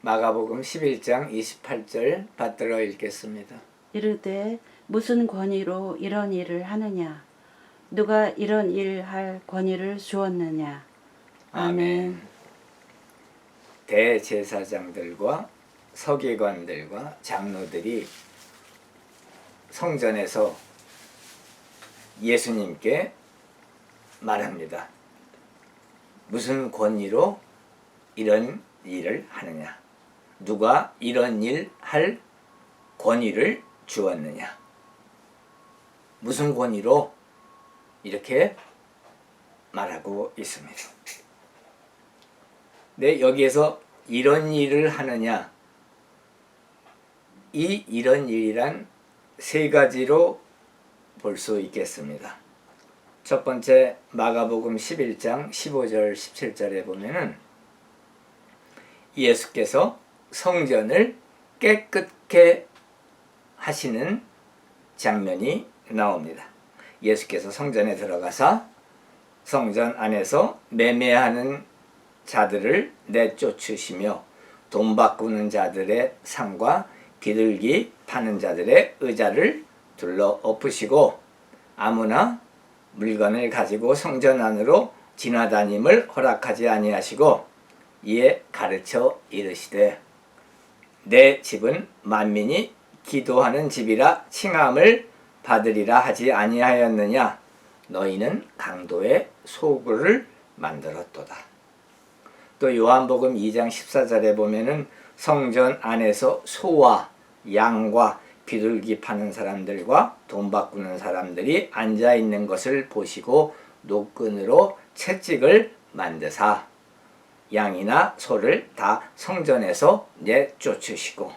마가복음 11장 28절 받들어 읽겠습니다. 이르되 무슨 권위로 이런 일을 하느냐? 누가 이런 일 할 권위를 주었느냐? 아멘. 대제사장들과 서기관들과 장로들이 성전에서 예수님께 말합니다. 무슨 권위로 이런 일을 하느냐? 누가 이런 일 할 권위를 주었느냐? 무슨 권위로 이렇게 말하고 있습니다. 네, 여기에서 이런 일을 하느냐? 이런 일이란 세 가지로 볼 수 있겠습니다. 첫 번째 마가복음 11장 15절 17절에 보면은 예수께서 성전을 깨끗게 하시는 장면이 나옵니다. 예수께서 성전에 들어가서 성전 안에서 매매하는 자들을 내쫓으시며 돈 바꾸는 자들의 상과 비둘기 파는 자들의 의자를 둘러 엎으시고 아무나 물건을 가지고 성전 안으로 지나다님을 허락하지 아니하시고 이에 가르쳐 이르시되 내 집은 만민이 기도하는 집이라 칭함을 받으리라 하지 아니하였느냐? 너희는 강도의 소굴을 만들었도다. 또 요한복음 2장 14절에 보면은 성전 안에서 소와 양과 비둘기 파는 사람들과 돈 바꾸는 사람들이 앉아 있는 것을 보시고 노끈으로 채찍을 만드사 양이나 소를 다 성전에서 내쫓으시고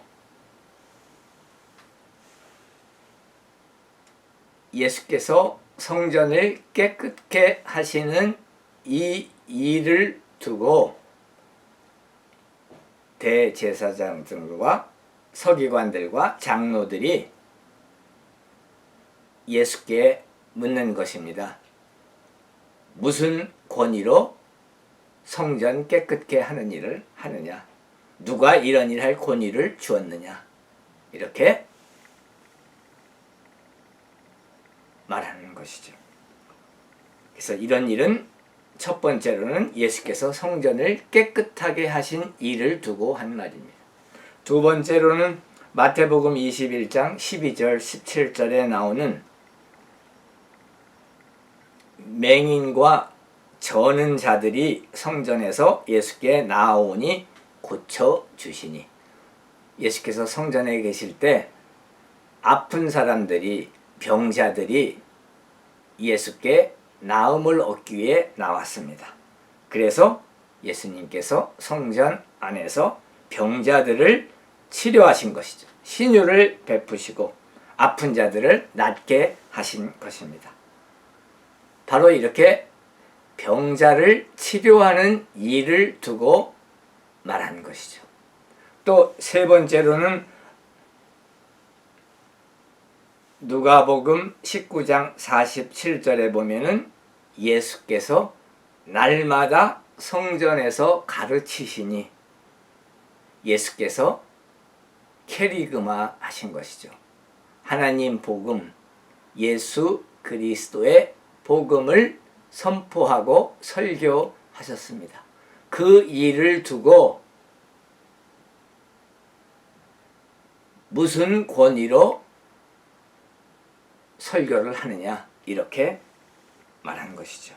예수께서 성전을 깨끗게 하시는 이 일을 두고 대제사장들과 서기관들과 장로들이 예수께 묻는 것입니다. 무슨 권위로 성전 깨끗게 하는 일을 하느냐? 누가 이런 일 할 권위를 주었느냐? 이렇게 말하는 것이죠. 그래서 이런 일은 첫 번째로는 예수께서 성전을 깨끗하게 하신 일을 두고 한 말입니다. 두 번째로는 마태복음 21장 12절 17절에 나오는 맹인과 저는 자들이 성전에서 예수께 나아오니 고쳐주시니 예수께서 성전에 계실 때 아픈 사람들이 병자들이 예수께 나음을 얻기 위해 나왔습니다. 그래서 예수님께서 성전 안에서 병자들을 치료하신 것이죠. 신유를 베푸시고 아픈 자들을 낫게 하신 것입니다. 바로 이렇게 병자를 치료하는 일을 두고 말하는 것이죠. 또 세 번째로는 누가복음 19장 47절에 보면은 예수께서 날마다 성전에서 가르치시니 예수께서 캐리그마 하신 것이죠. 하나님 복음, 예수 그리스도의 복음을 선포하고 설교하셨습니다. 그 일을 두고 무슨 권위로 설교를 하느냐 이렇게 말하는 것이죠.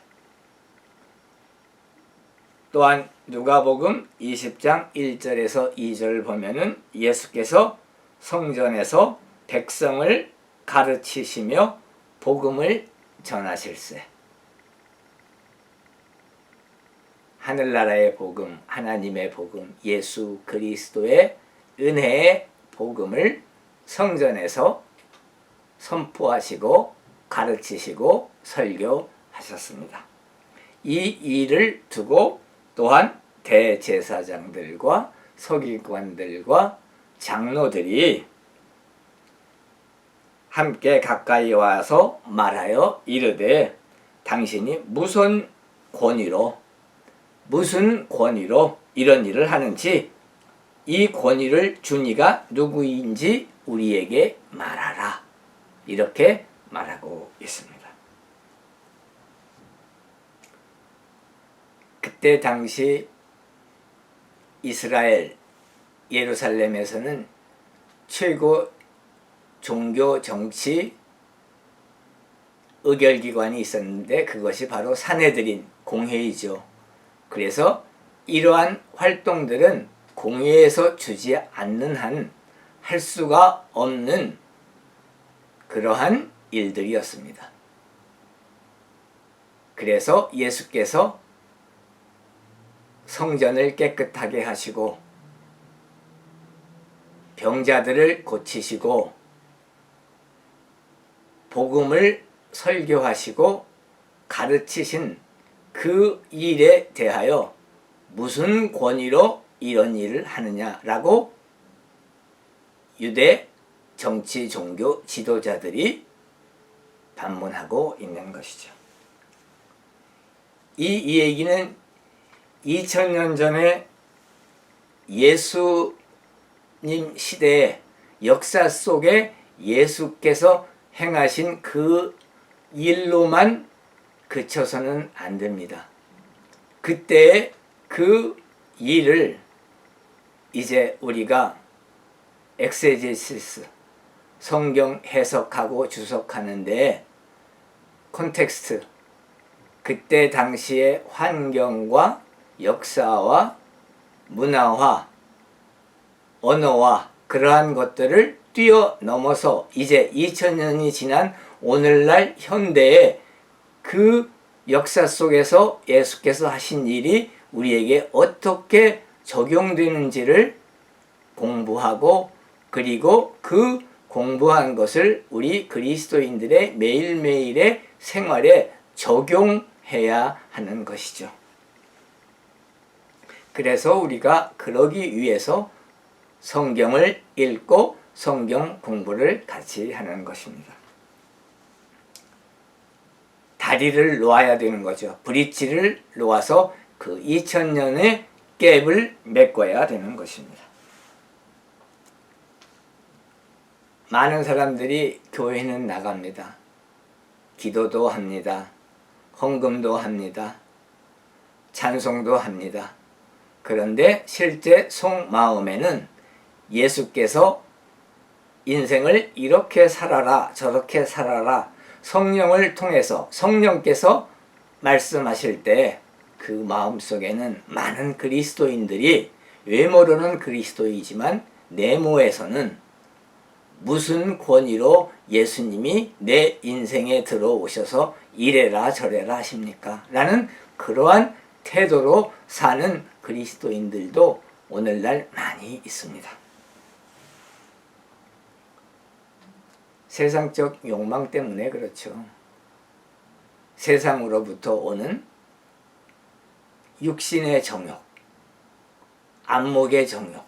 또한 누가복음 20장 1절에서 2절 보면은 예수께서 성전에서 백성을 가르치시며 복음을 전하실세. 하늘나라의 복음, 하나님의 복음, 예수 그리스도의 은혜의 복음을 성전에서 선포하시고 가르치시고 설교하셨습니다. 이 일을 두고 또한 대제사장들과 서기관들과 장로들이 함께 가까이 와서 말하여 이르되 당신이 무슨 권위로 이런 일을 하는지 이 권위를 준 이가 누구인지 우리에게 말하라. 이렇게 말하고 있습니다. 그때 당시 이스라엘 예루살렘에서는 최고 종교 정치 의결기관이 있었는데 그것이 바로 산헤드린 공회의죠. 그래서 이러한 활동들은 공회에서 주지 않는 한 할 수가 없는 그러한 일들이었습니다. 그래서 예수께서 성전을 깨끗하게 하시고 병자들을 고치시고 복음을 설교하시고 가르치신 그 일에 대하여 무슨 권위로 이런 일을 하느냐라고 유대 정치 종교 지도자들이 반문하고 있는 것이죠. 이 얘기는 2000년 전에 예수님 시대의 역사 속에 예수께서 행하신 그 일로만 그쳐서는 안 됩니다. 그때의 그 일을 이제 우리가 엑세제시스, 성경 해석하고 주석하는데 콘텍스트, 그때 당시의 환경과 역사와 문화와 언어와 그러한 것들을 뛰어넘어서 이제 2000년이 지난 오늘날 현대의 그 역사 속에서 예수께서 하신 일이 우리에게 어떻게 적용되는지를 공부하고 그리고 그 공부한 것을 우리 그리스도인들의 매일매일의 생활에 적용해야 하는 것이죠. 그래서 우리가 그러기 위해서 성경을 읽고 성경 공부를 같이 하는 것입니다. 다리를 놓아야 되는 거죠. 브릿지를 놓아서 그 2000년의 갭을 메꿔야 되는 것입니다. 많은 사람들이 교회는 나갑니다. 기도도 합니다. 헌금도 합니다. 찬송도 합니다. 그런데 실제 속마음에는 예수께서 인생을 이렇게 살아라 저렇게 살아라 성령을 통해서 성령께서 말씀하실 때 그 마음속에는 많은 그리스도인들이 외모로는 그리스도이지만 내모에서는 무슨 권위로 예수님이 내 인생에 들어오셔서 이래라 저래라 하십니까? 라는 그러한 태도로 사는 그리스도인들도 오늘날 많이 있습니다. 세상적 욕망 때문에 그렇죠. 세상으로부터 오는 육신의 정욕, 안목의 정욕,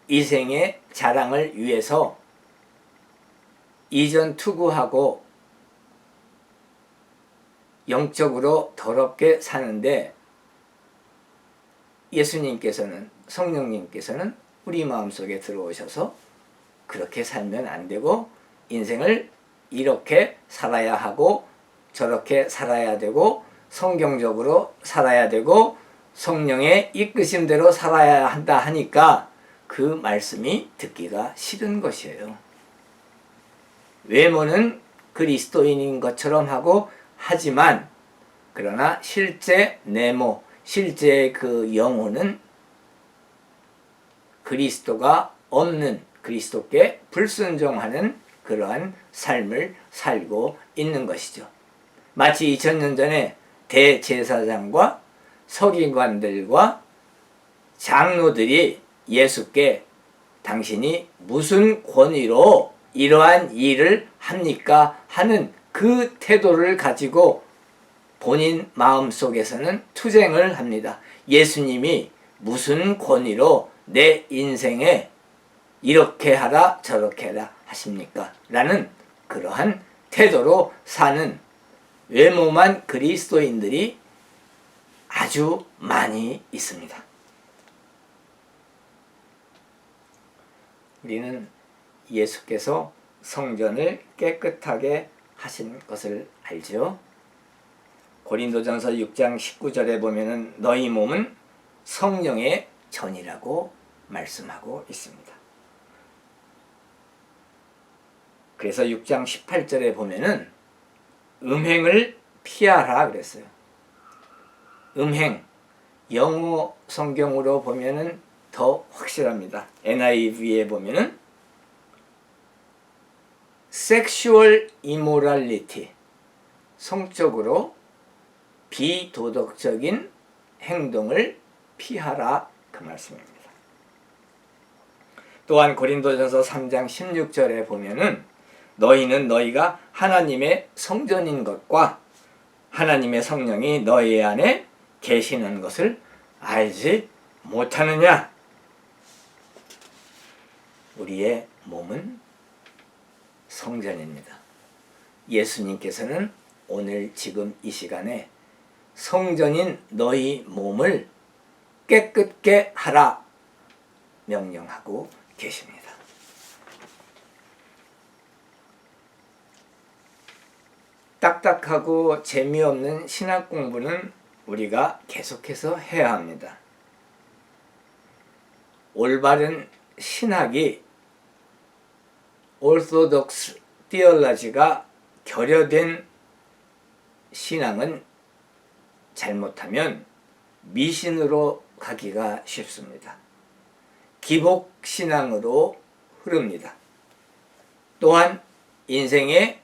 이생의 자랑을 위해서 이전 투구하고 영적으로 더럽게 사는데 예수님께서는 성령님께서는 우리 마음속에 들어오셔서 그렇게 살면 안 되고 인생을 이렇게 살아야 하고 저렇게 살아야 되고 성경적으로 살아야 되고 성령의 이끄심대로 살아야 한다 하니까 그 말씀이 듣기가 싫은 것이에요. 외모는 그리스도인인 것처럼 하고 하지만 그러나 실제 내모, 실제 그 영혼은 그리스도가 없는 그리스도께 불순종하는 그러한 삶을 살고 있는 것이죠. 마치 2000년 전에 대제사장과 서기관들과 장로들이 예수께 당신이 무슨 권위로 이러한 일을 합니까? 하는 그 태도를 가지고 본인 마음속에서는 투쟁을 합니다. 예수님이 무슨 권위로 내 인생에 이렇게 하라 저렇게 하라 하십니까? 라는 그러한 태도로 사는 외모만 그리스도인들이 아주 많이 있습니다. 우리는 예수께서 성전을 깨끗하게 하신 것을 알죠. 고린도전서 6장 19절에 보면은 너희 몸은 성령의 전이라고 말씀하고 있습니다. 그래서 6장 18절에 보면은 음행을 피하라 그랬어요. 음행, 영어 성경으로 보면은 더 확실합니다. NIV에 보면은 sexual immorality, 성적으로 비도덕적인 행동을 피하라 그 말씀입니다. 또한 고린도전서 3장 16절에 보면은 너희는 너희가 하나님의 성전인 것과 하나님의 성령이 너희 안에 계시는 것을 알지 못하느냐. 우리의 몸은 성전입니다. 예수님께서는 오늘 지금 이 시간에 성전인 너희 몸을 깨끗게 하라 명령하고 계십니다. 딱딱하고 재미없는 신학 공부는 우리가 계속해서 해야 합니다. 올바른 신학이 오르소독스 티올로지가 결여된 신앙은 잘못하면 미신으로 가기가 쉽습니다. 기복신앙으로 흐릅니다. 또한 인생의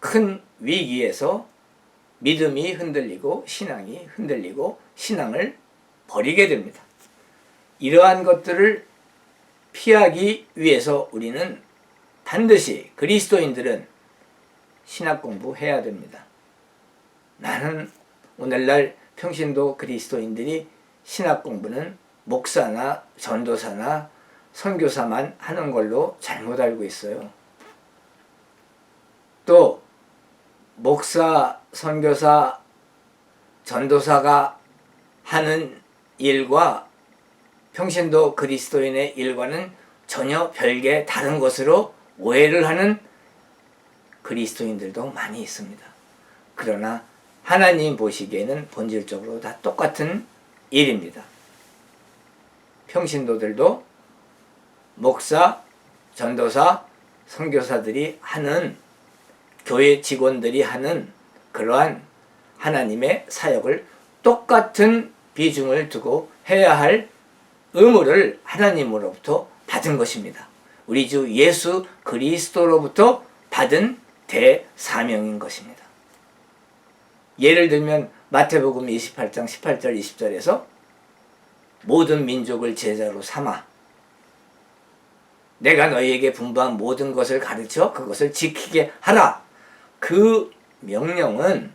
큰 위기에서 믿음이 흔들리고 신앙이 흔들리고 신앙을 버리게 됩니다. 이러한 것들을 피하기 위해서 우리는 반드시 그리스도인들은 신학 공부해야 됩니다. 나는 오늘날 평신도 그리스도인들이 신학 공부는 목사나 전도사나 선교사만 하는 걸로 잘못 알고 있어요. 또 목사, 선교사, 전도사가 하는 일과 평신도 그리스도인의 일과는 전혀 별개 다른 것으로 오해를 하는 그리스도인들도 많이 있습니다. 그러나 하나님 보시기에는 본질적으로 다 똑같은 일입니다. 평신도들도 목사, 전도사, 선교사들이 하는, 교회 직원들이 하는 그러한 하나님의 사역을 똑같은 비중을 두고 해야 할 의무를 하나님으로부터 받은 것입니다. 우리 주 예수 그리스도로부터 받은 대사명인 것입니다. 예를 들면 마태복음 28장 18절 20절에서 모든 민족을 제자로 삼아 내가 너희에게 분부한 모든 것을 가르쳐 그것을 지키게 하라. 그 명령은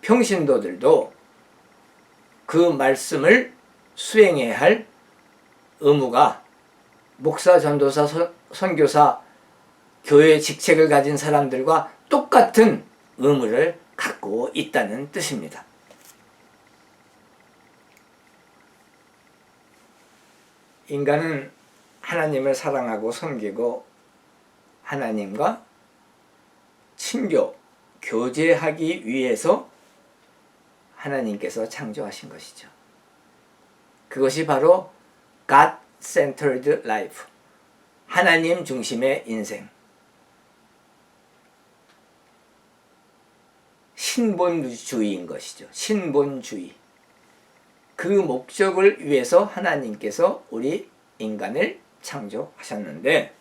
평신도들도 그 말씀을 수행해야 할 의무가 목사, 전도사, 선교사, 교회 직책을 가진 사람들과 똑같은 의무를 갖고 있다는 뜻입니다. 인간은 하나님을 사랑하고 섬기고 하나님과 친교, 교제하기 위해서 하나님께서 창조하신 것이죠. 그것이 바로 God-centered life, 하나님 중심의 인생, 신본주의인 것이죠. 신본주의. 그 목적을 위해서 하나님께서 우리 인간을 창조하셨는데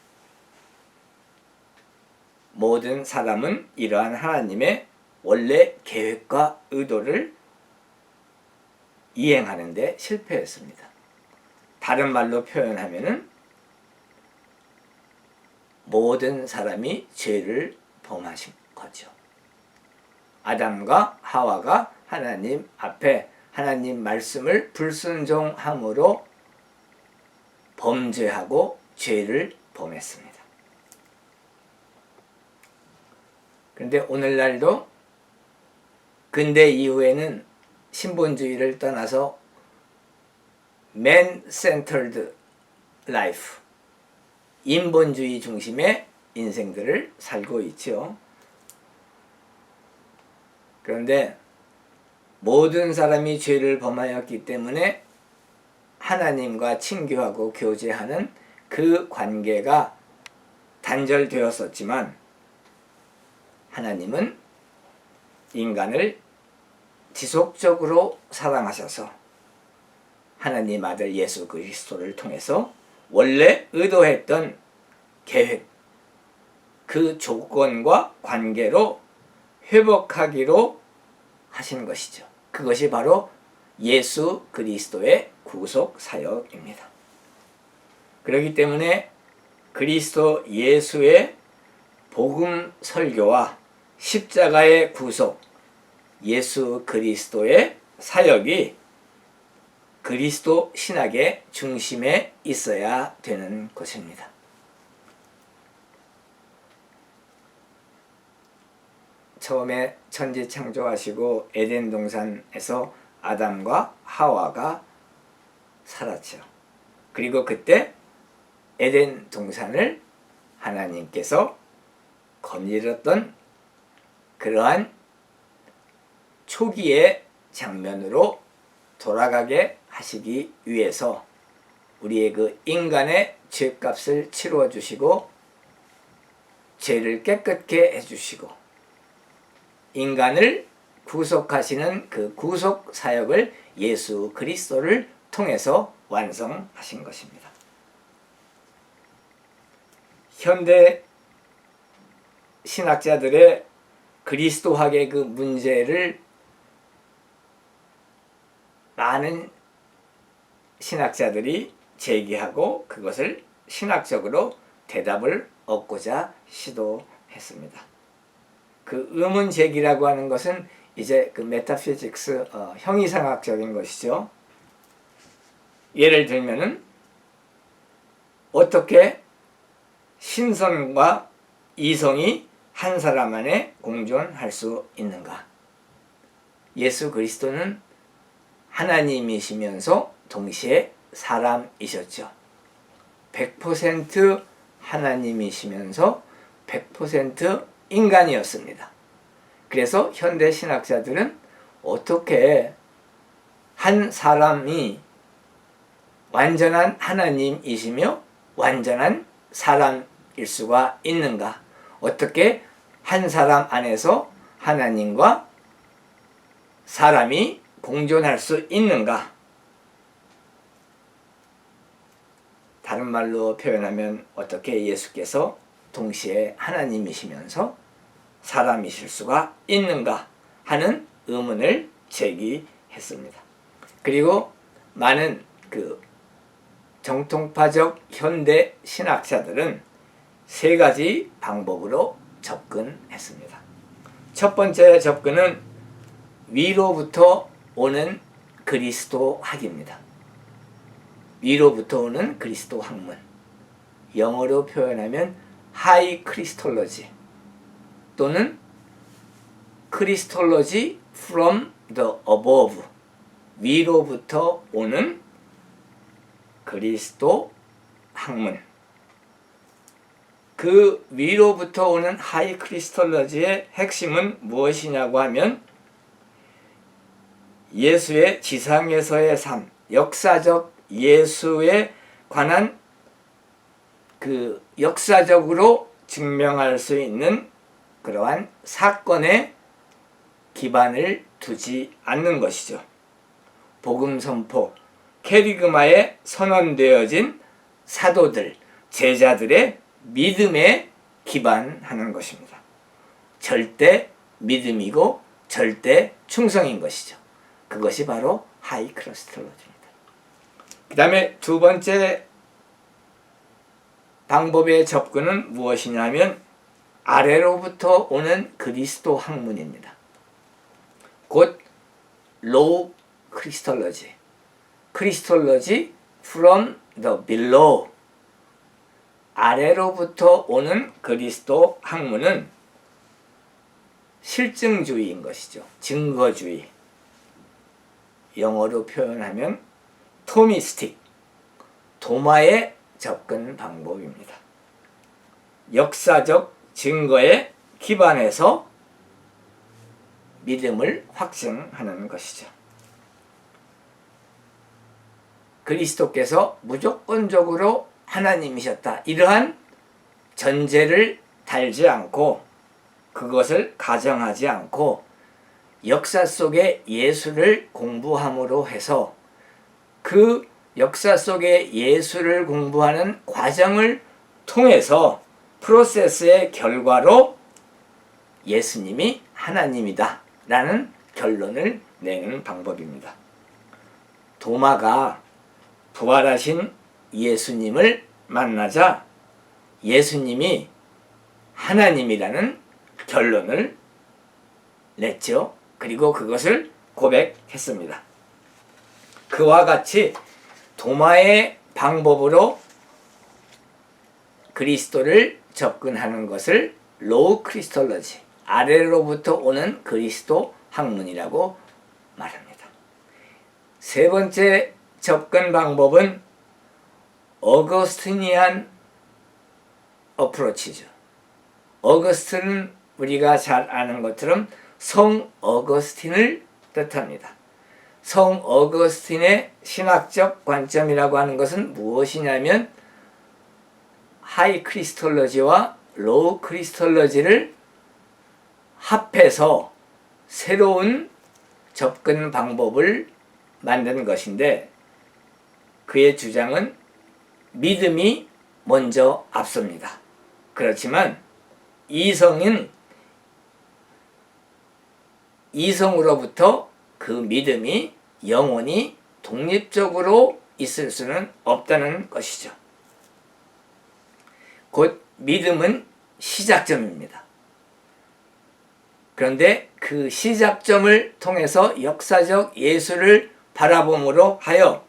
모든 사람은 이러한 하나님의 원래 계획과 의도를 이행하는 데 실패했습니다. 다른 말로 표현하면은 모든 사람이 죄를 범하신 거죠. 아담과 하와가 하나님 앞에 하나님 말씀을 불순종함으로 범죄하고 죄를 범했습니다. 그런데 오늘날도 근대 이후에는 신본주의를 떠나서 Man-centered life, 인본주의 중심의 인생들을 살고 있죠. 그런데 모든 사람이 죄를 범하였기 때문에 하나님과 친교하고 교제하는 그 관계가 단절되었었지만 하나님은 인간을 지속적으로 사랑하셔서 하나님 아들 예수 그리스도를 통해서 원래 의도했던 계획, 그 조건과 관계로 회복하기로 하신 것이죠. 그것이 바로 예수 그리스도의 구속 사역입니다. 그렇기 때문에 그리스도 예수의 복음 설교와 십자가의 구속, 예수 그리스도의 사역이 그리스도 신학의 중심에 있어야 되는 것입니다. 처음에 천지 창조하시고 에덴 동산에서 아담과 하와가 살았죠. 그리고 그때 에덴 동산을 하나님께서 거닐었던 그러한 초기의 장면으로 돌아가게 하시기 위해서 우리의 그 인간의 죄값을 치루어 주시고 죄를 깨끗게 해주시고 인간을 구속하시는 그 구속 사역을 예수 그리스도를 통해서 완성하신 것입니다. 현대 신학자들의 그리스도학의 그 문제를 많은 신학자들이 제기하고 그것을 신학적으로 대답을 얻고자 시도했습니다. 그 의문 제기라고 하는 것은 이제 그 메타피직스 형이상학적인 것이죠. 예를 들면은 어떻게 신성과 이성이 한 사람 안에 공존할 수 있는가? 예수 그리스도는 하나님이시면서 동시에 사람이셨죠. 100% 하나님이시면서 100% 인간이었습니다. 그래서 현대 신학자들은 어떻게 한 사람이 완전한 하나님이시며 완전한 사람일 수가 있는가? 어떻게 한 사람 안에서 하나님과 사람이 공존할 수 있는가? 다른 말로 표현하면 어떻게 예수께서 동시에 하나님이시면서 사람이실 수가 있는가 하는 의문을 제기했습니다. 그리고 많은 그 정통파적 현대 신학자들은 세 가지 방법으로 접근했습니다. 첫 번째 접근은 위로부터 오는 그리스도학입니다. 위로부터 오는 그리스도 학문. 영어로 표현하면 하이 크리스톨로지 또는 크리스톨로지 from the above. 위로부터 오는 그리스도 학문. 그 위로부터 오는 하이 크리스톨로지의 핵심은 무엇이냐고 하면 예수의 지상에서의 삶, 역사적 예수에 관한 그 역사적으로 증명할 수 있는 그러한 사건에 기반을 두지 않는 것이죠. 복음 선포, 캐리그마에 선언되어진 사도들, 제자들의 믿음에 기반하는 것입니다. 절대 믿음이고 절대 충성인 것이죠. 그것이 바로 하이 크리스톨로지입니다. 그 다음에 두 번째 방법의 접근은 무엇이냐면 아래로부터 오는 그리스도 학문입니다. 곧 로우 크리스톨로지, 크리스톨로지 from the below. 아래로부터 오는 그리스도 학문은 실증주의인 것이죠. 증거주의. 영어로 표현하면 토미스틱, 도마의 접근 방법입니다. 역사적 증거에 기반해서 믿음을 확증하는 것이죠. 그리스도께서 무조건적으로 하나님이셨다. 이러한 전제를 달지 않고 그것을 가정하지 않고 역사 속의 예수를 공부함으로 해서 그 역사 속의 예수를 공부하는 과정을 통해서 프로세스의 결과로 예수님이 하나님이다 라는 결론을 내는 방법입니다. 도마가 부활하신 예수님을 만나자 예수님이 하나님이라는 결론을 냈죠. 그리고 그것을 고백했습니다. 그와 같이 도마의 방법으로 그리스도를 접근하는 것을 로우 크리스톨러지, 아래로부터 오는 그리스도 학문이라고 말합니다. 세 번째 접근 방법은 어거스티니안 어프로치죠. 어거스틴은 우리가 잘 아는 것처럼 성 어거스틴을 뜻합니다. 성 어거스틴의 신학적 관점이라고 하는 것은 무엇이냐면 하이 크리스톨러지와 로우 크리스톨러지를 합해서 새로운 접근 방법을 만든 것인데 그의 주장은 믿음이 먼저 앞섭니다. 그렇지만 이성으로부터 그 믿음이 영원히 독립적으로 있을 수는 없다는 것이죠. 곧 믿음은 시작점입니다. 그런데 그 시작점을 통해서 역사적 예수를 바라봄으로 하여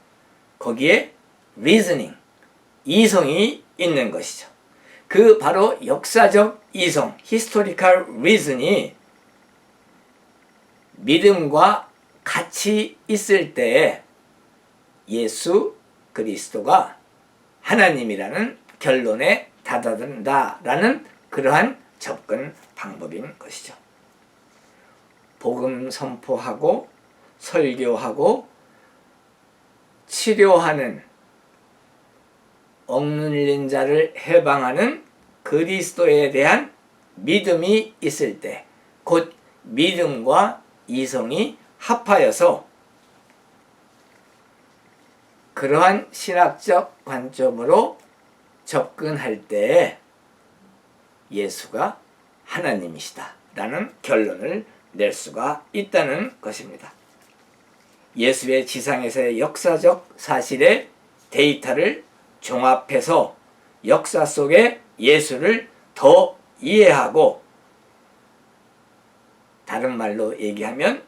거기에 reasoning, 이성이 있는 것이죠. 그 바로 역사적 이성, historical reason이 믿음과 같이 있을 때에 예수 그리스도가 하나님이라는 결론에 다다른다라는 그러한 접근 방법인 것이죠. 복음 선포하고 설교하고 치료하는 억눌린 자를 해방하는 그리스도에 대한 믿음이 있을 때, 곧 믿음과 이성이 합하여서 그러한 신학적 관점으로 접근할 때에 예수가 하나님이시다 라는 결론을 낼 수가 있다는 것입니다. 예수의 지상에서의 역사적 사실의 데이터를 종합해서 역사 속의 예수를 더 이해하고, 다른 말로 얘기하면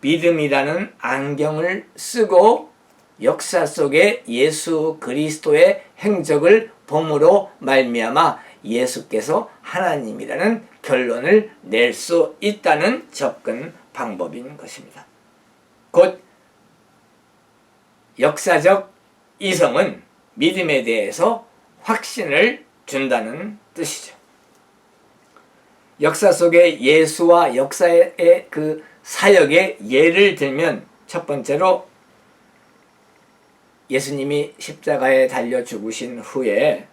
믿음이라는 안경을 쓰고 역사 속의 예수 그리스도의 행적을 봄으로 말미암아 예수께서 하나님이라는 결론을 낼 수 있다는 접근 방법인 것입니다. 곧 역사적 이성은 믿음에 대해서 확신을 준다는 뜻이죠. 역사 속의 예수와 역사의 그 사역의 예를 들면 첫 번째로 예수님이 십자가에 달려 죽으신 후에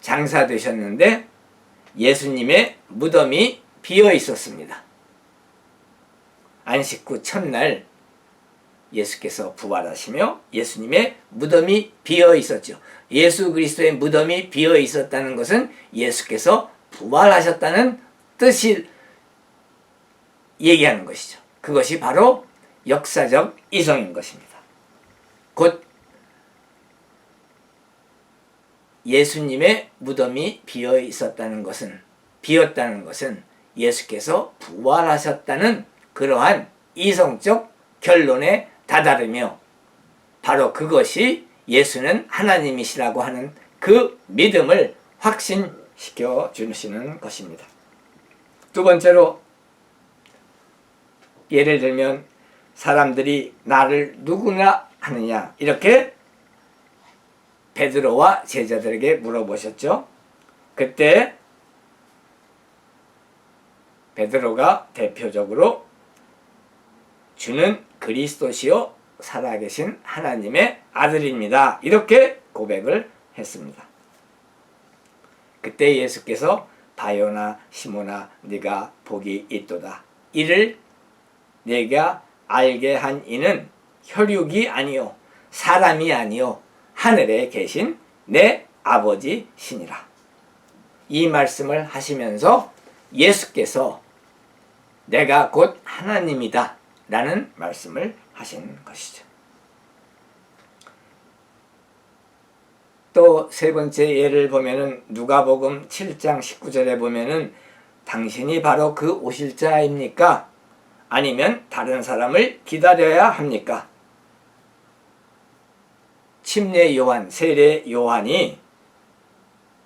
장사되셨는데 예수님의 무덤이 비어 있었습니다. 안식 후 첫날 예수께서 부활하시며 예수님의 무덤이 비어 있었죠. 예수 그리스도의 무덤이 비어 있었다는 것은 예수께서 부활하셨다는 뜻을 얘기하는 것이죠. 그것이 바로 역사적 이성인 것입니다. 곧 예수님의 무덤이 비었다는 것은 예수께서 부활하셨다는 그러한 이성적 결론에 다다르며 바로 그것이 예수는 하나님이시라고 하는 그 믿음을 확신시켜 주시는 것입니다. 두 번째로 예를 들면 사람들이 나를 누구나 하느냐 이렇게 베드로와 제자들에게 물어보셨죠. 그때 베드로가 대표적으로 주는 그리스도시요 살아계신 하나님의 아들입니다. 이렇게 고백을 했습니다. 그때 예수께서 바요나 시몬아 네가 복이 있도다. 이를 내가 알게 한 이는 혈육이 아니요 사람이 아니요 하늘에 계신 내 아버지시니라. 이 말씀을 하시면서 예수께서 내가 곧 하나님이다 라는 말씀을 하신 것이죠. 또 세 번째 예를 보면은 누가복음 7장 19절에 보면은 당신이 바로 그 오실 자입니까? 아니면 다른 사람을 기다려야 합니까? 침례 요한, 세례 요한이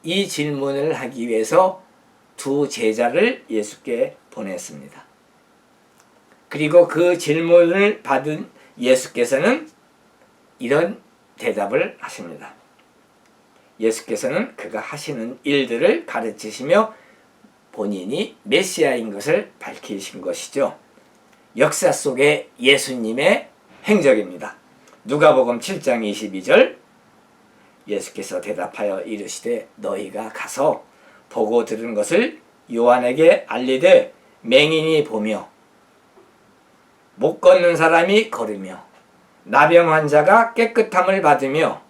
이 질문을 하기 위해서 두 제자를 예수께 보냈습니다. 그리고 그 질문을 받은 예수께서는 이런 대답을 하십니다. 예수께서는 그가 하시는 일들을 가르치시며 본인이 메시아인 것을 밝히신 것이죠. 역사 속의 예수님의 행적입니다. 누가복음 7장 22절 예수께서 대답하여 이르시되 너희가 가서 보고 들은 것을 요한에게 알리되 맹인이 보며 못 걷는 사람이 걸으며 나병 환자가 깨끗함을 받으며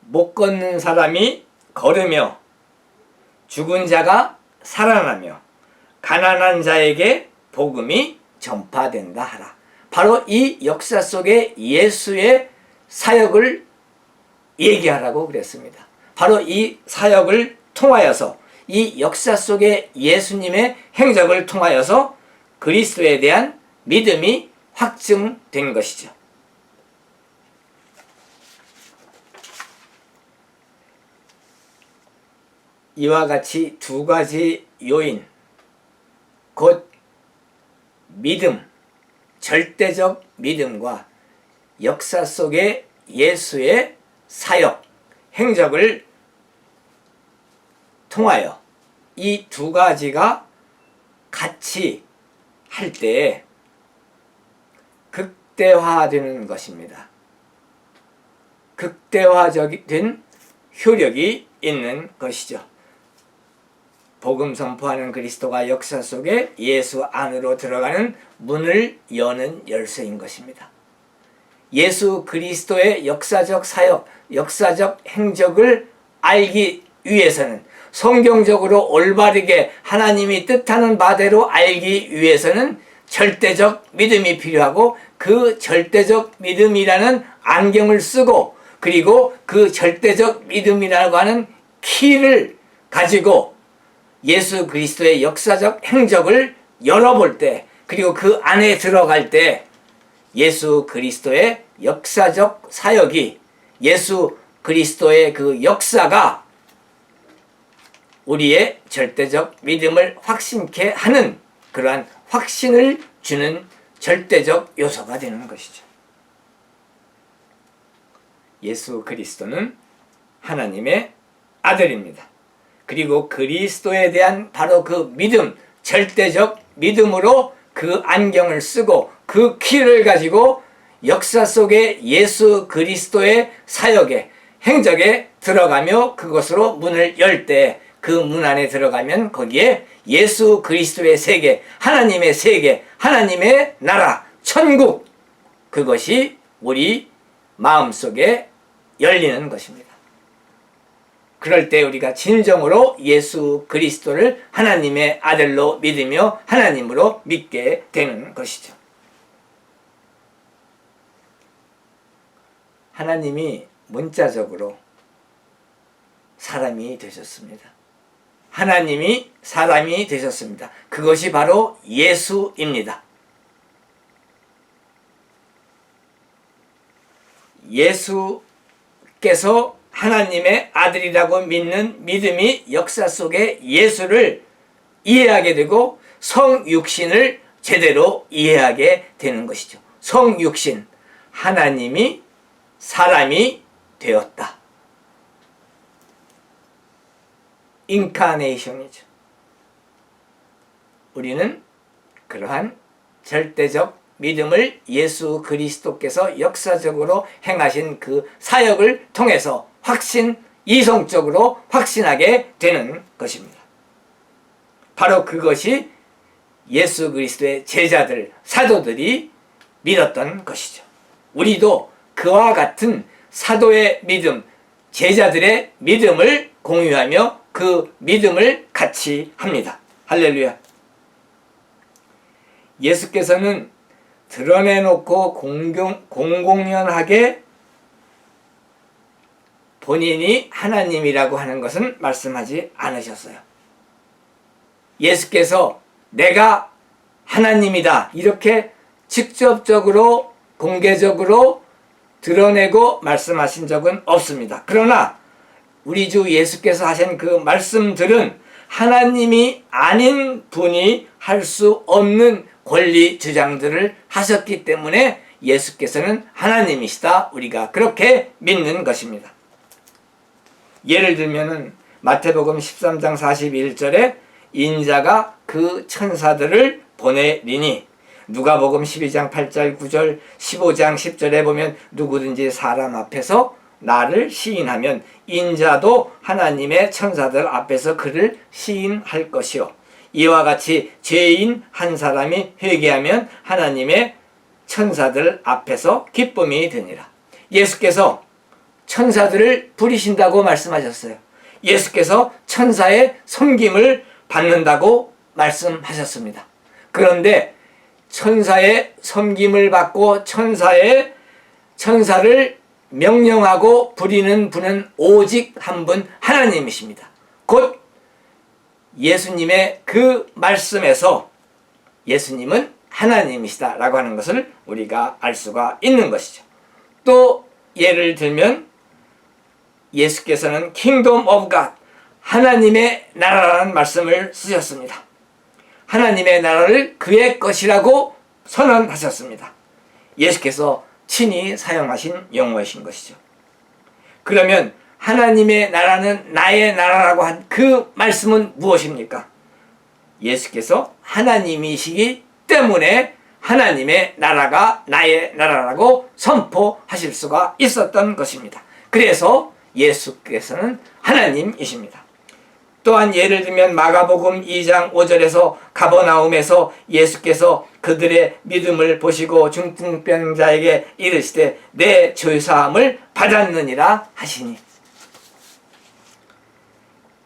못 걷는 사람이 걸으며 죽은 자가 살아나며 가난한 자에게 복음이 전파된다 하라. 바로 이 역사 속에 예수의 사역을 얘기하라고 그랬습니다. 바로 이 사역을 통하여서 이 역사 속에 예수님의 행적을 통하여서 그리스도에 대한 믿음이 확증된 것이죠. 이와 같이 두 가지 요인, 곧 믿음, 절대적 믿음과 역사 속의 예수의 사역, 행적을 통하여 이 두 가지가 같이 할 때 극대화되는 것입니다. 극대화적인 효력이 있는 것이죠. 복음 선포하는 그리스도가 역사 속에 예수 안으로 들어가는 문을 여는 열쇠인 것입니다. 예수 그리스도의 역사적 사역, 역사적 행적을 알기 위해서는 성경적으로 올바르게 하나님이 뜻하는 바대로 알기 위해서는 절대적 믿음이 필요하고 그 절대적 믿음이라는 안경을 쓰고 그리고 그 절대적 믿음이라고 하는 키를 가지고 예수 그리스도의 역사적 행적을 열어볼 때 그리고 그 안에 들어갈 때 예수 그리스도의 역사적 사역이 예수 그리스도의 그 역사가 우리의 절대적 믿음을 확신케 하는 그러한 확신을 주는 절대적 요소가 되는 것이죠. 예수 그리스도는 하나님의 아들입니다. 그리고 그리스도에 대한 바로 그 믿음, 절대적 믿음으로 그 안경을 쓰고 그 키를 가지고 역사 속에 예수 그리스도의 사역에 행적에 들어가며 그것으로 문을 열 때 그 문 안에 들어가면 거기에 예수 그리스도의 세계, 하나님의 세계, 하나님의 나라, 천국 그것이 우리 마음속에 열리는 것입니다. 그럴 때 우리가 진정으로 예수 그리스도를 하나님의 아들로 믿으며 하나님으로 믿게 되는 것이죠. 하나님이 문자적으로 사람이 되셨습니다. 하나님이 사람이 되셨습니다. 그것이 바로 예수입니다. 예수께서 하나님의 아들이라고 믿는 믿음이 역사 속에 예수를 이해하게 되고 성육신을 제대로 이해하게 되는 것이죠. 성육신, 하나님이 사람이 되었다. 인카네이션이죠. 우리는 그러한 절대적 믿음을 예수 그리스도께서 역사적으로 행하신 그 사역을 통해서 이성적으로 확신하게 되는 것입니다. 바로 그것이 예수 그리스도의 제자들, 사도들이 믿었던 것이죠. 우리도 그와 같은 사도의 믿음, 제자들의 믿음을 공유하며 그 믿음을 같이 합니다. 할렐루야. 예수께서는 드러내놓고 공공연하게 본인이 하나님이라고 하는 것은 말씀하지 않으셨어요. 예수께서 내가 하나님이다 이렇게 직접적으로 공개적으로 드러내고 말씀하신 적은 없습니다. 그러나 우리 주 예수께서 하신 그 말씀들은 하나님이 아닌 분이 할 수 없는 권리 주장들을 하셨기 때문에 예수께서는 하나님이시다, 우리가 그렇게 믿는 것입니다. 예를 들면은 마태복음 13장 41절에 인자가 그 천사들을 보내리니, 누가복음 12장 8절 9절 15장 10절에 보면 누구든지 사람 앞에서 나를 시인하면 인자도 하나님의 천사들 앞에서 그를 시인할 것이요, 이와 같이 죄인 한 사람이 회개하면 하나님의 천사들 앞에서 기쁨이 되니라. 예수께서 천사들을 부리신다고 말씀하셨어요. 예수께서 천사의 섬김을 받는다고 말씀하셨습니다. 그런데 천사의 섬김을 받고 천사를 명령하고 부리는 분은 오직 한 분, 하나님이십니다. 곧 예수님의 그 말씀에서 예수님은 하나님이시다라고 하는 것을 우리가 알 수가 있는 것이죠. 또 예를 들면 예수께서는 Kingdom of God, 하나님의 나라라는 말씀을 쓰셨습니다. 하나님의 나라를 그의 것이라고 선언하셨습니다. 예수께서 친히 사용하신 용어이신 것이죠. 그러면 하나님의 나라는 나의 나라라고 한 그 말씀은 무엇입니까? 예수께서 하나님이시기 때문에 하나님의 나라가 나의 나라라고 선포하실 수가 있었던 것입니다. 그래서 예수께서는 하나님이십니다. 또한 예를 들면 마가복음 2장 5절에서 가버나움에서 예수께서 그들의 믿음을 보시고 중풍병자에게 이르시되 내 죄사함을 받았느니라 하시니,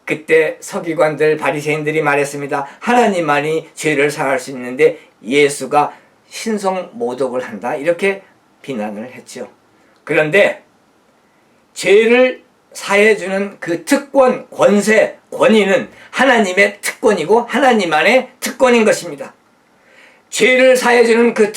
그때 서기관들 바리새인들이 말했습니다. 하나님만이 죄를 사할 수 있는데 예수가 신성모독을 한다, 이렇게 비난을 했죠. 그런데 죄를 사해주는 그 특권, 권세, 권위는 하나님의 특권이고 하나님만의 특권인 것입니다. 죄를 사해주는 그